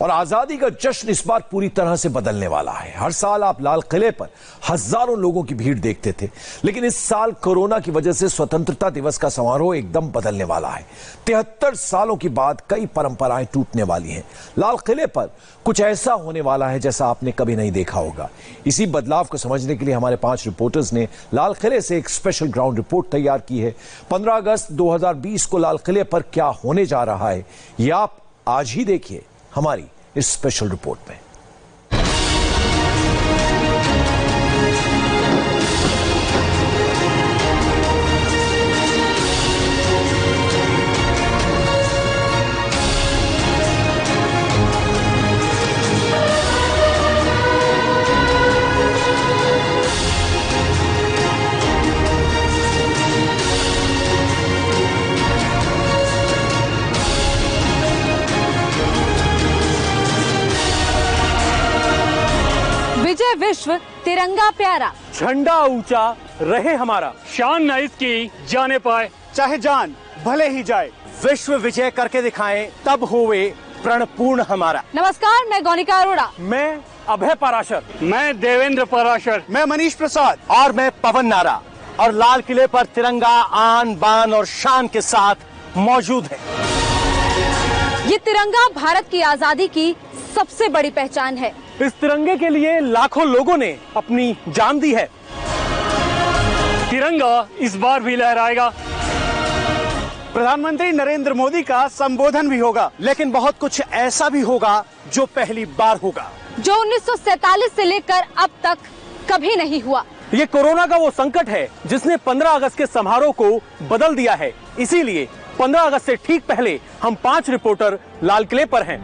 और आजादी का जश्न इस बार पूरी तरह से बदलने वाला है। हर साल आप लाल किले पर हजारों लोगों की भीड़ देखते थे, लेकिन इस साल कोरोना की वजह से स्वतंत्रता दिवस का समारोह एकदम बदलने वाला है। 73 सालों की बाद कई परंपराएं टूटने वाली हैं। लाल किले पर कुछ ऐसा होने वाला है जैसा आपने कभी नहीं देखा होगा। इसी बदलाव को समझने के लिए हमारे 5 रिपोर्टर्स ने लाल किले से एक स्पेशल ग्राउंड रिपोर्ट तैयार की है। 15 अगस्त 2020 को लाल किले पर क्या होने जा रहा है, यह आप आज ही देखिए हमारी इस स्पेशल रिपोर्ट में। विजय विश्व तिरंगा प्यारा, झंडा ऊंचा रहे हमारा, शान न इसकी जाने पाए चाहे जान भले ही जाए, विश्व विजय करके दिखाएं तब होवे प्रण पूर्ण हमारा। नमस्कार, मैं गौनिका अरोड़ा, मैं अभय पराशर, मैं देवेंद्र पराशर, मैं मनीष प्रसाद और मैं पवन नारा। और लाल किले पर तिरंगा आन बान और शान के साथ मौजूद है। ये तिरंगा भारत की आजादी की सबसे बड़ी पहचान है। इस तिरंगे के लिए लाखों लोगों ने अपनी जान दी है। तिरंगा इस बार भी लहराएगा। प्रधानमंत्री नरेंद्र मोदी का संबोधन भी होगा, लेकिन बहुत कुछ ऐसा भी होगा जो पहली बार होगा, जो 1947 से लेकर अब तक कभी नहीं हुआ। ये कोरोना का वो संकट है जिसने 15 अगस्त के समारोह को बदल दिया है। इसीलिए 15 अगस्त से ठीक पहले हम 5 रिपोर्टर लाल किले पर हैं।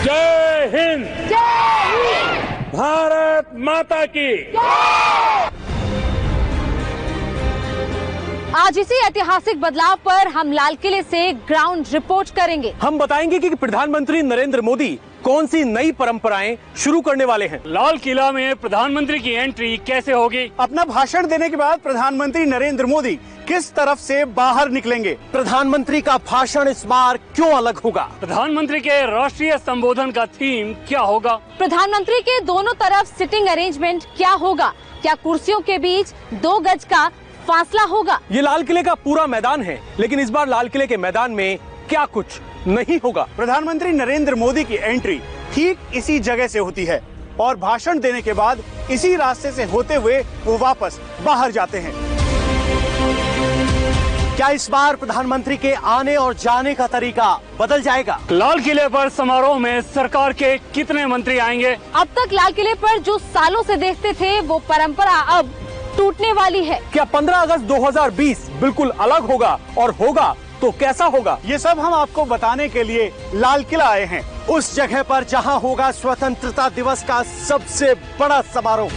जय हिंद, भारत माता की। आज इसी ऐतिहासिक बदलाव पर हम लाल किले से ग्राउंड रिपोर्ट करेंगे। हम बताएंगे कि प्रधानमंत्री नरेंद्र मोदी कौन सी नई परंपराएं शुरू करने वाले हैं। लाल किला में प्रधानमंत्री की एंट्री कैसे होगी? अपना भाषण देने के बाद प्रधानमंत्री नरेंद्र मोदी किस तरफ से बाहर निकलेंगे? प्रधानमंत्री का भाषण इस बार क्यों अलग होगा? प्रधानमंत्री के राष्ट्रीय संबोधन का थीम क्या होगा? प्रधानमंत्री के दोनों तरफ सिटिंग अरेंजमेंट क्या होगा? क्या कुर्सियों के बीच 2 गज का फासला होगा? ये लाल किले का पूरा मैदान है, लेकिन इस बार लाल किले के मैदान में क्या कुछ नहीं होगा। प्रधानमंत्री नरेंद्र मोदी की एंट्री ठीक इसी जगह से होती है और भाषण देने के बाद इसी रास्ते से होते हुए वो वापस बाहर जाते हैं। क्या इस बार प्रधानमंत्री के आने और जाने का तरीका बदल जाएगा? लाल किले पर समारोह में सरकार के कितने मंत्री आएंगे? अब तक लाल किले पर जो सालों से देखते थे वो परंपरा अब टूटने वाली है। क्या 15 अगस्त 2020 बिल्कुल अलग होगा, और होगा तो कैसा होगा? ये सब हम आपको बताने के लिए लाल किला आए हैं, उस जगह पर जहां होगा स्वतंत्रता दिवस का सबसे बड़ा समारोह।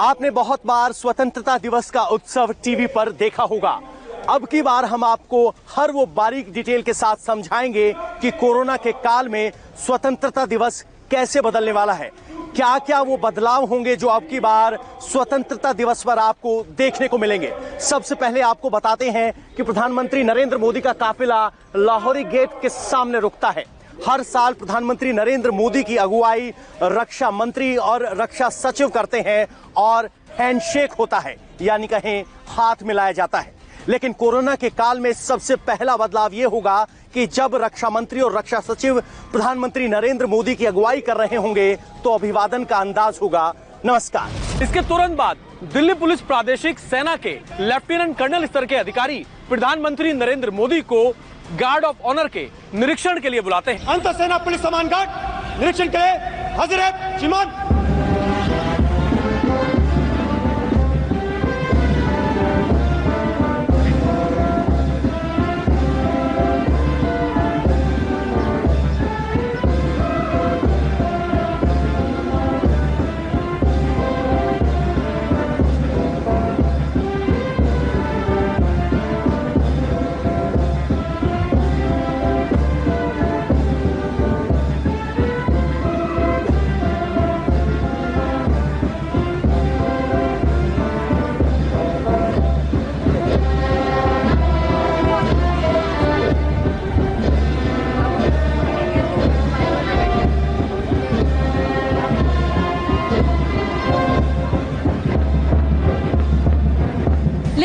आपने बहुत बार स्वतंत्रता दिवस का उत्सव टीवी पर देखा होगा। अब की बार हम आपको हर वो बारीक डिटेल के साथ समझाएंगे कि कोरोना के काल में स्वतंत्रता दिवस कैसे बदलने वाला है, क्या क्या वो बदलाव होंगे जो अब की बार स्वतंत्रता दिवस पर आपको देखने को मिलेंगे। सबसे पहले आपको बताते हैं कि प्रधानमंत्री नरेंद्र मोदी का काफिला लाहौरी गेट के सामने रुकता है। हर साल प्रधानमंत्री नरेंद्र मोदी की अगुवाई रक्षा मंत्री और रक्षा सचिव करते हैं और हैंडशेक होता है, यानी कहें हाथ मिलाया जाता है। लेकिन कोरोना के काल में सबसे पहला बदलाव ये होगा कि जब रक्षा मंत्री और रक्षा सचिव प्रधानमंत्री नरेंद्र मोदी की अगुवाई कर रहे होंगे तो अभिवादन का अंदाज होगा नमस्कार। इसके तुरंत बाद दिल्ली पुलिस प्रादेशिक सेना के लेफ्टिनेंट कर्नल स्तर के अधिकारी प्रधानमंत्री नरेंद्र मोदी को गार्ड ऑफ ऑनर के निरीक्षण के लिए बुलाते हैं। अंतर सेना पुलिस सम्मान गार्ड निरीक्षण के लिए हाजिर है श्रीमान।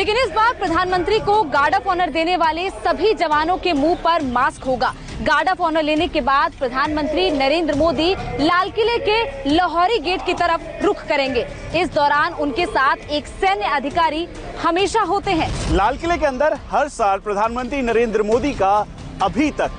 लेकिन इस बार प्रधानमंत्री को गार्ड ऑफ ऑनर देने वाले सभी जवानों के मुंह पर मास्क होगा। गार्ड ऑफ ऑनर लेने के बाद प्रधानमंत्री नरेंद्र मोदी लाल किले के लाहौरी गेट की तरफ रुख करेंगे। इस दौरान उनके साथ एक सैन्य अधिकारी हमेशा होते हैं। लाल किले के अंदर हर साल प्रधानमंत्री नरेंद्र मोदी का अभी तक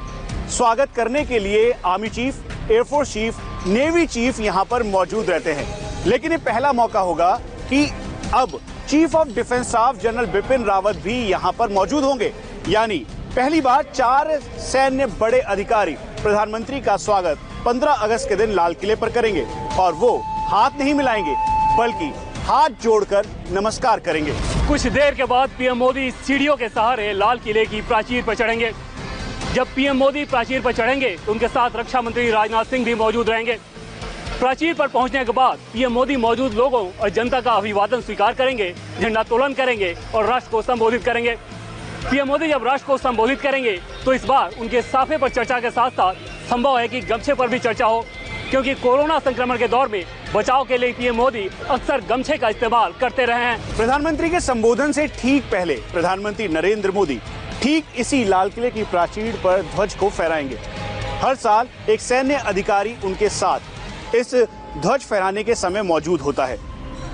स्वागत करने के लिए army chief, air force chief, navy chief यहाँ पर मौजूद रहते हैं। लेकिन ये पहला मौका होगा कि अब chief of defence staff general Bipin Rawat भी यहाँ पर मौजूद होंगे। यानी पहली बार 4 सैन्य बड़े अधिकारी प्रधानमंत्री का स्वागत 15 अगस्त के दिन लाल किले पर करेंगे और वो हाथ नहीं मिलाएंगे बल्कि हाथ जोड़कर नमस्कार करेंगे। कुछ देर के बाद पीएम मोदी सीढ़ियों के सहारे लाल किले की प्राचीर पर चढ़ेंगे। जब पीएम मोदी प्राचीर पर चढ़ेंगे तो उनके साथ रक्षा मंत्री राजनाथ सिंह भी मौजूद रहेंगे। प्राचीर पर पहुंचने के बाद पीएम मोदी मौजूद लोगों और जनता का अभिवादन स्वीकार करेंगे, झंडोत्तोलन करेंगे और राष्ट्र को संबोधित करेंगे। पीएम मोदी जब राष्ट्र को संबोधित करेंगे तो इस बार उनके साफे पर चर्चा के साथ साथ संभव है कि गमछे पर भी चर्चा हो, क्योंकि कोरोना संक्रमण के दौर में बचाव के लिए पीएम मोदी अक्सर गमछे का इस्तेमाल करते रहे हैं। प्रधानमंत्री के संबोधन से ठीक पहले प्रधानमंत्री नरेंद्र मोदी ठीक इसी लाल किले की प्राचीर पर ध्वज को फहराएंगे। हर साल एक सैन्य अधिकारी उनके साथ इस ध्वज फहराने के समय मौजूद होता है।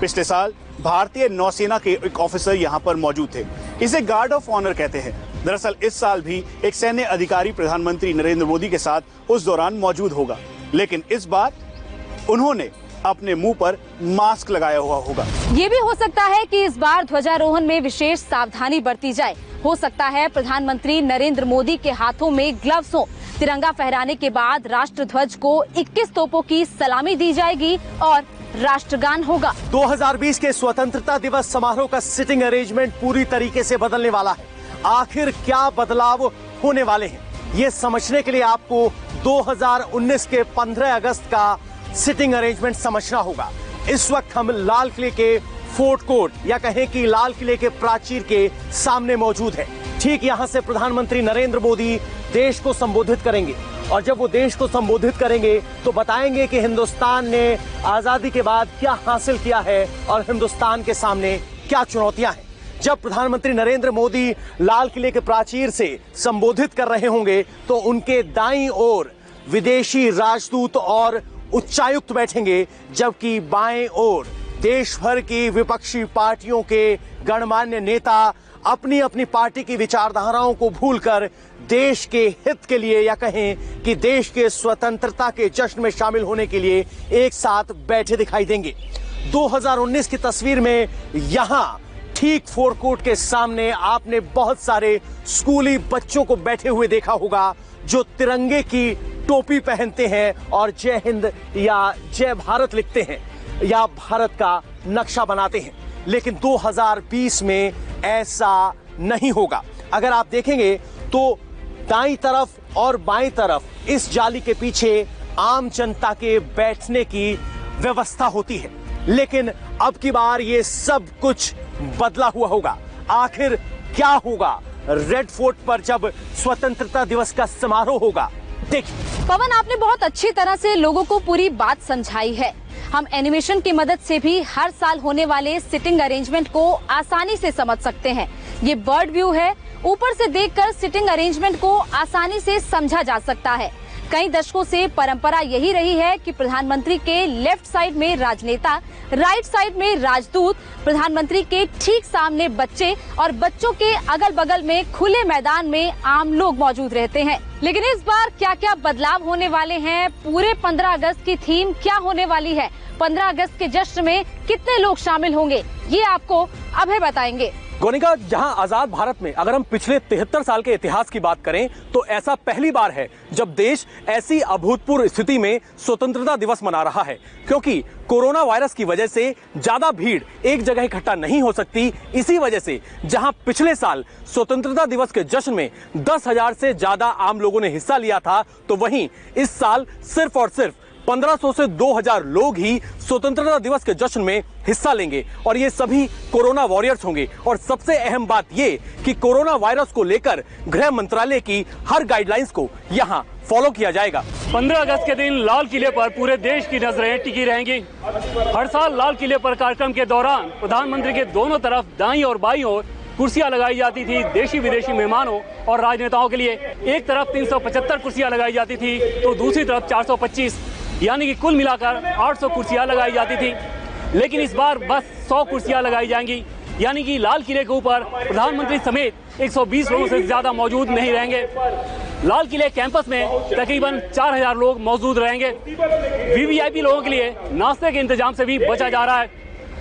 पिछले साल भारतीय नौसेना के एक ऑफिसर यहाँ पर मौजूद थे। इसे गार्ड ऑफ ऑनर कहते हैं। दरअसल इस साल भी एक सैन्य अधिकारी प्रधानमंत्री नरेंद्र मोदी के साथ उस दौरान मौजूद होगा, लेकिन इस बार उन्होंने अपने मुंह पर मास्क लगाया हुआ होगा। ये भी हो सकता है कि इस बार ध्वजारोहण में विशेष सावधानी बरती जाए। हो सकता है प्रधानमंत्री नरेंद्र मोदी के हाथों में ग्लव्स हो। तिरंगा फहराने के बाद राष्ट्र ध्वज को 21 तोपों की सलामी दी जाएगी और राष्ट्रगान होगा। 2020 के स्वतंत्रता दिवस समारोह का सिटिंग अरेंजमेंट पूरी तरीके से बदलने वाला है। आखिर क्या बदलाव होने वाले हैं, ये समझने के लिए आपको 2019 के 15 अगस्त का सिटिंग अरेंजमेंट समझना होगा। इस वक्त हम लाल किले के फोर्ट कोर्ट या कहें कि लाल किले के प्राचीर के सामने मौजूद है। ठीक यहां से प्रधानमंत्री नरेंद्र मोदी देश को संबोधित करेंगे और जब वो देश को संबोधित करेंगे तो बताएंगे कि हिंदुस्तान ने आजादी के बाद क्या हासिल किया है और हिंदुस्तान के सामने क्या चुनौतियां हैं। जब प्रधानमंत्री नरेंद्र मोदी लाल किले के प्राचीर से संबोधित कर रहे होंगे तो उनके दाईं ओर विदेशी राजदूत और उच्चायुक्त बैठेंगे, जबकि बाएं ओर देश भर की विपक्षी पार्टियों के गणमान्य नेता अपनी अपनी पार्टी की विचारधाराओं को भूलकर देश के हित के लिए या कहें कि देश के स्वतंत्रता के जश्न में शामिल होने के लिए एक साथ बैठे दिखाई देंगे। 2019 की तस्वीर में यहां ठीक फोर्ट कोर्ट के सामने आपने बहुत सारे स्कूली बच्चों को बैठे हुए देखा होगा जो तिरंगे की टोपी पहनते हैं और जय हिंद या जय भारत लिखते हैं या भारत का नक्शा बनाते हैं। लेकिन 2020 में ऐसा नहीं होगा। अगर आप देखेंगे तो दाईं तरफ और बाईं तरफ इस जाली के पीछे आम जनता के बैठने की व्यवस्था होती है, लेकिन अब की बार ये सब कुछ बदला हुआ होगा। आखिर क्या होगा रेड फोर्ट पर जब स्वतंत्रता दिवस का समारोह होगा? देखिए पवन, आपने बहुत अच्छी तरह से लोगों को पूरी बात समझाई है। हम एनिमेशन की मदद से भी हर साल होने वाले सिटिंग अरेंजमेंट को आसानी से समझ सकते हैं। ये बर्ड व्यू है, ऊपर से देखकर सिटिंग अरेंजमेंट को आसानी से समझा जा सकता है। कई दशकों से परंपरा यही रही है कि प्रधानमंत्री के लेफ्ट साइड में राजनेता, राइट साइड में राजदूत, प्रधानमंत्री के ठीक सामने बच्चे और बच्चों के अगल बगल में खुले मैदान में आम लोग मौजूद रहते हैं। लेकिन इस बार क्या क्या बदलाव होने वाले हैं, पूरे 15 अगस्त की थीम क्या होने वाली है, 15 अगस्त के जश्न में कितने लोग शामिल होंगे, ये आपको अभय बताएंगे। गोनिका, जहां आजाद भारत में अगर हम पिछले 73 साल के इतिहास की बात करें तो ऐसा पहली बार है जब देश ऐसी अभूतपूर्व स्थिति में स्वतंत्रता दिवस मना रहा है, क्योंकि कोरोना वायरस की वजह से ज्यादा भीड़ एक जगह इकट्ठा नहीं हो सकती। इसी वजह से जहां पिछले साल स्वतंत्रता दिवस के जश्न में 10,000 से ज्यादा आम लोगों ने हिस्सा लिया था, तो वहीं इस साल सिर्फ और सिर्फ 1500 से 2000 लोग ही स्वतंत्रता दिवस के जश्न में हिस्सा लेंगे और ये सभी कोरोना वॉरियर्स होंगे। और सबसे अहम बात ये कि कोरोना वायरस को लेकर गृह मंत्रालय की हर गाइडलाइंस को यहाँ फॉलो किया जाएगा। 15 अगस्त के दिन लाल किले पर पूरे देश की नजरें टिकी रहेंगी। हर साल लाल किले पर कार्यक्रम के दौरान प्रधानमंत्री के दोनों तरफ दाईं और बाईं ओर कुर्सियां लगाई जाती थी देशी विदेशी मेहमानों और राजनेताओं के लिए। एक तरफ 375 कुर्सियां लगाई जाती थी तो दूसरी तरफ 425, यानी कि कुल मिलाकर 800 कुर्सियां लगाई जाती थी। लेकिन इस बार बस 100 कुर्सियां लगाई जाएंगी, यानी कि लाल किले के ऊपर प्रधानमंत्री समेत 120 लोगों से ज्यादा मौजूद नहीं रहेंगे। लाल किले कैंपस में तकरीबन 4000 लोग मौजूद रहेंगे। वीवीआईपी लोगों के लिए नाश्ते के इंतजाम से भी बचा जा रहा है।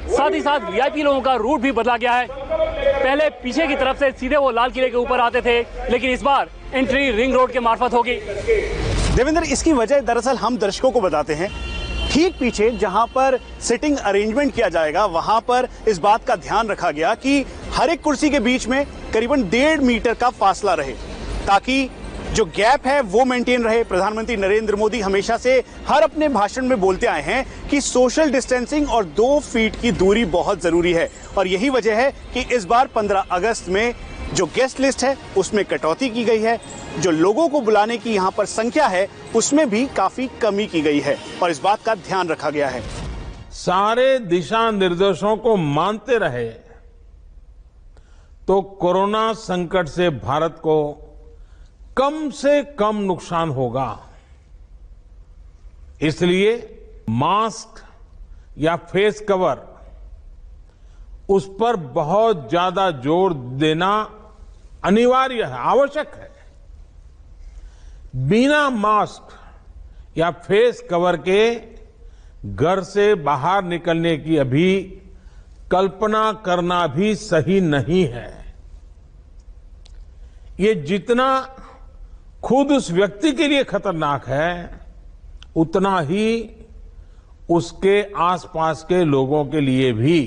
साथ ही साथ वीआईपी लोगों का रूट भी बदला गया है। पहले पीछे की तरफ से सीधे वो लाल किले के ऊपर आते थे, लेकिन इस बार एंट्री रिंग रोड के मार्फत होगी। देवेंद्र, इसकी वजह दरअसल हम दर्शकों को बताते हैं। ठीक पीछे जहां पर सिटिंग अरेंजमेंट किया जाएगा, वहां पर इस बात का ध्यान रखा गया कि हर एक कुर्सी के बीच में करीबन 1.5 मीटर का फासला रहे, ताकि जो गैप है वो मेंटेन रहे। प्रधानमंत्री नरेंद्र मोदी हमेशा से हर अपने भाषण में बोलते आए हैं कि सोशल डिस्टेंसिंग और 2 फीट की दूरी बहुत जरूरी है, और यही वजह है कि इस बार 15 अगस्त में जो गेस्ट लिस्ट है उसमें कटौती की गई है। जो लोगों को बुलाने की यहां पर संख्या है उसमें भी काफी कमी की गई है, और इस बात का ध्यान रखा गया है। सारे दिशा निर्देशों को मानते रहे तो कोरोना संकट से भारत को कम से कम नुकसान होगा। इसलिए मास्क या फेस कवर, उस पर बहुत ज्यादा जोर देना अनिवार्य है, आवश्यक है। बिना मास्क या फेस कवर के घर से बाहर निकलने की अभी कल्पना करना भी सही नहीं है। ये जितना खुद उस व्यक्ति के लिए खतरनाक है, उतना ही उसके आसपास के लोगों के लिए भी।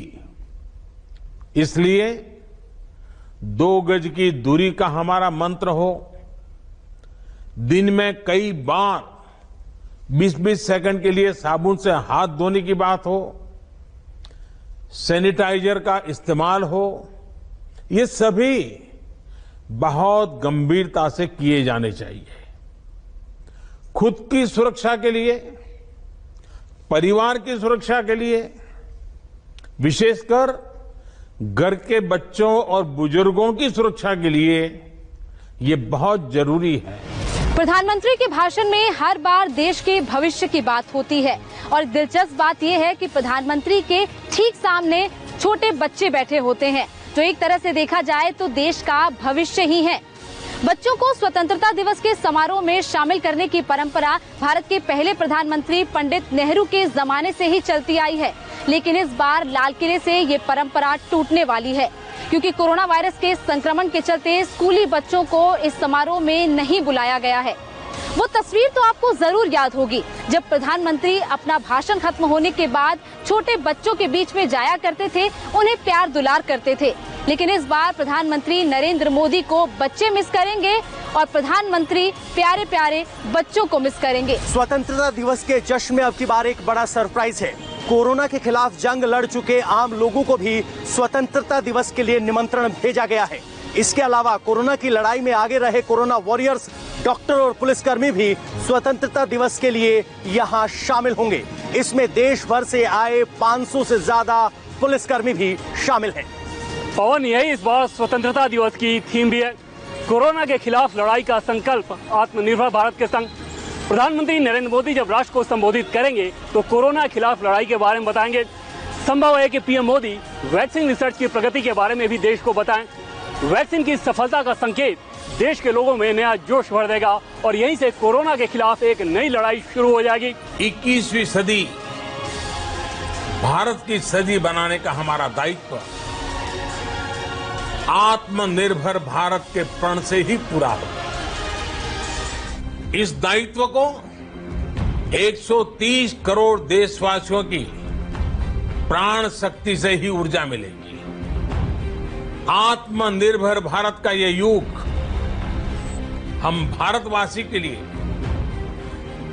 इसलिए 2 गज की दूरी का हमारा मंत्र हो, दिन में कई बार 20-20 सेकंड के लिए साबुन से हाथ धोने की बात हो, सैनिटाइजर का इस्तेमाल हो, ये सभी बहुत गंभीरता से किए जाने चाहिए। खुद की सुरक्षा के लिए, परिवार की सुरक्षा के लिए, विशेषकर घर के बच्चों और बुजुर्गों की सुरक्षा के लिए ये बहुत जरूरी है। प्रधानमंत्री के भाषण में हर बार देश के भविष्य की बात होती है, और दिलचस्प बात यह है कि प्रधानमंत्री के ठीक सामने छोटे बच्चे बैठे होते हैं, जो एक तरह से देखा जाए तो देश का भविष्य ही है। बच्चों को स्वतंत्रता दिवस के समारोह में शामिल करने की परंपरा भारत के पहले प्रधानमंत्री पंडित नेहरू के जमाने से ही चलती आई है, लेकिन इस बार लाल किले से ये परंपरा टूटने वाली है, क्योंकि कोरोना वायरस के संक्रमण के चलते स्कूली बच्चों को इस समारोह में नहीं बुलाया गया है। वो तस्वीर तो आपको जरूर याद होगी, जब प्रधानमंत्री अपना भाषण खत्म होने के बाद छोटे बच्चों के बीच में जाया करते थे, उन्हें प्यार दुलार करते थे। लेकिन इस बार प्रधानमंत्री नरेंद्र मोदी को बच्चे मिस करेंगे और प्रधानमंत्री प्यारे प्यारे बच्चों को मिस करेंगे। स्वतंत्रता दिवस के जश्न में अब की बार एक बड़ा सरप्राइज है। कोरोना के खिलाफ जंग लड़ चुके आम लोगों को भी स्वतंत्रता दिवस के लिए निमंत्रण भेजा गया है। इसके अलावा कोरोना की लड़ाई में आगे रहे कोरोना वॉरियर्स, डॉक्टर और पुलिसकर्मी भी स्वतंत्रता दिवस के लिए यहाँ शामिल होंगे। इसमें देश भर से आए 500 से ज्यादा पुलिसकर्मी भी शामिल हैं। पवन, यही इस बार स्वतंत्रता दिवस की थीम भी है। कोरोना के खिलाफ लड़ाई का संकल्प, आत्मनिर्भर भारत के संग। प्रधानमंत्री नरेंद्र मोदी जब राष्ट्र को संबोधित करेंगे तो कोरोना के खिलाफ लड़ाई के बारे में बताएंगे। संभव है कि पीएम मोदी वैक्सीन रिसर्च की प्रगति के बारे में भी देश को बताएं। वैक्सीन की सफलता का संकेत देश के लोगों में नया जोश भर देगा और यहीं से कोरोना के खिलाफ एक नई लड़ाई शुरू हो जाएगी। 21वीं सदी भारत की सदी बनाने का हमारा दायित्व आत्मनिर्भर भारत के प्रण से ही पूरा होगा। इस दायित्व को 130 करोड़ देशवासियों की प्राण शक्ति से ही ऊर्जा मिलेगी। आत्मनिर्भर भारत का ये युग हम भारतवासी के लिए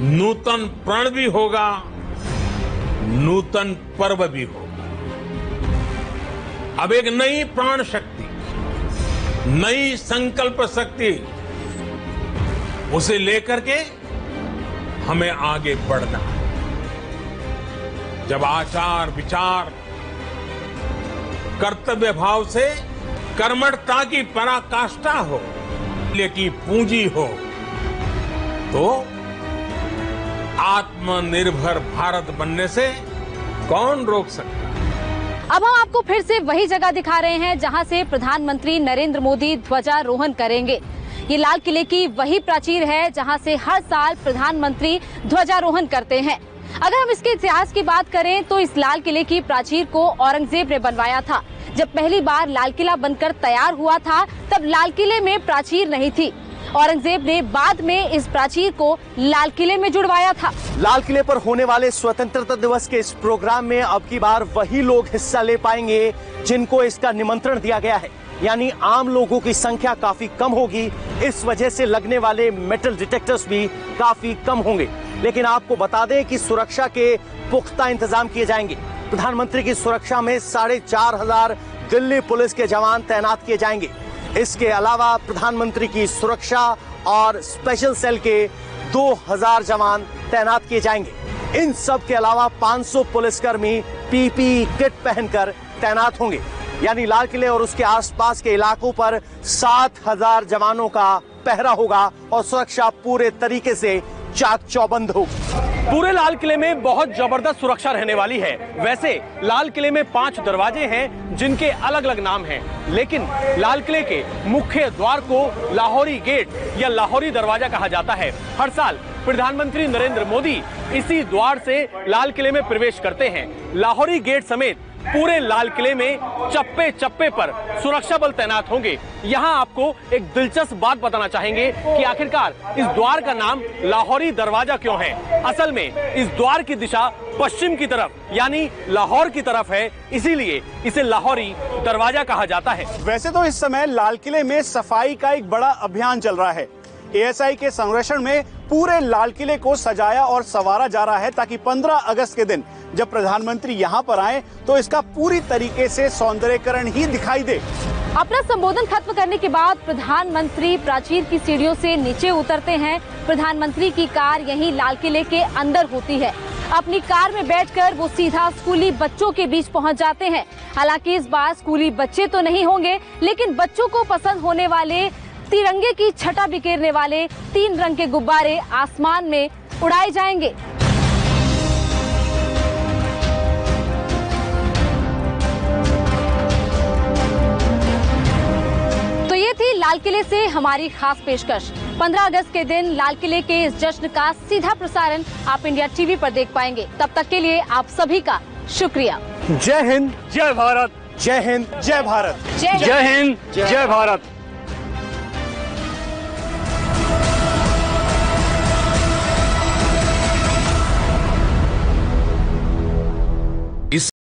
नूतन प्रण भी होगा, नूतन पर्व भी होगा। अब एक नई प्राण शक्ति, नई संकल्प शक्ति, उसे लेकर के हमें आगे बढ़ना है। जब आचार विचार कर्तव्य भाव से कर्मठता की पराकाष्ठा हो, लेकिन पूंजी हो, तो आत्मनिर्भर भारत बनने से कौन रोक सकता है? अब हम आपको फिर से वही जगह दिखा रहे हैं जहां से प्रधानमंत्री नरेंद्र मोदी ध्वजारोहण करेंगे। ये लाल किले की वही प्राचीर है जहां से हर साल प्रधानमंत्री ध्वजारोहण करते हैं। अगर हम इसके इतिहास की बात करें तो इस लाल किले की प्राचीर को औरंगजेब ने बनवाया था। जब पहली बार लाल किला बनकर तैयार हुआ था तब लाल किले में प्राचीर नहीं थी। औरंगजेब ने बाद में इस प्राचीर को लाल किले में जुड़वाया था। लाल किले पर होने वाले स्वतंत्रता दिवस के इस प्रोग्राम में अब की बार वही लोग हिस्सा ले पाएंगे जिनको इसका निमंत्रण दिया गया है, यानी आम लोगों की संख्या काफी कम होगी। इस वजह से लगने वाले मेटल डिटेक्टर्स भी काफी कम होंगे। लेकिन आपको बता दें कि सुरक्षा के पुख्ता इंतजाम किए जाएंगे। प्रधानमंत्री की सुरक्षा में 4,500 दिल्ली पुलिस के जवान तैनात किए जाएंगे। इसके अलावा प्रधानमंत्री की सुरक्षा और स्पेशल सेल के 2,000 जवान तैनात किए जाएंगे। इन सब के अलावा 500 पुलिसकर्मी पीपीई किट पहनकर तैनात होंगे। यानी लाल किले और उसके आसपास के इलाकों पर 7,000 जवानों का पहरा होगा और सुरक्षा पूरे तरीके से चाक चौबंद होगी। पूरे लाल किले में बहुत जबरदस्त सुरक्षा रहने वाली है। वैसे लाल किले में 5 दरवाजे हैं जिनके अलग अलग नाम हैं, लेकिन लाल किले के मुख्य द्वार को लाहौरी गेट या लाहौरी दरवाजा कहा जाता है। हर साल प्रधानमंत्री नरेंद्र मोदी इसी द्वार से लाल किले में प्रवेश करते हैं। लाहौरी गेट समेत पूरे लाल किले में चप्पे चप्पे पर सुरक्षा बल तैनात होंगे। यहाँ आपको एक दिलचस्प बात बताना चाहेंगे कि आखिरकार इस द्वार का नाम लाहौरी दरवाजा क्यों है। असल में इस द्वार की दिशा पश्चिम की तरफ यानी लाहौर की तरफ है, इसीलिए इसे लाहौरी दरवाजा कहा जाता है। वैसे तो इस समय लाल किले में सफाई का एक बड़ा अभियान चल रहा है। एएसआई के संरक्षण में पूरे लाल किले को सजाया और संवारा जा रहा है ताकि 15 अगस्त के दिन जब प्रधानमंत्री यहाँ पर आए तो इसका पूरी तरीके से सौंदर्यीकरण ही दिखाई दे। अपना संबोधन खत्म करने के बाद प्रधानमंत्री प्राचीर की सीढ़ियों से नीचे उतरते हैं। प्रधानमंत्री की कार यहीं लाल किले के अंदर होती है। अपनी कार में बैठकर वो सीधा स्कूली बच्चों के बीच पहुंच जाते हैं। हालांकि इस बार स्कूली बच्चे तो नहीं होंगे, लेकिन बच्चों को पसंद होने वाले तिरंगे की छटा बिखेरने वाले 3 रंग के गुब्बारे आसमान में उड़ाए जाएंगे। तो ये थी लाल किले से हमारी खास पेशकश। 15 अगस्त के दिन लाल किले के इस जश्न का सीधा प्रसारण आप इंडिया टीवी पर देख पाएंगे। तब तक के लिए आप सभी का शुक्रिया। जय हिंद, जय भारत। जय हिंद, जय भारत। जय हिंद, जय भारत।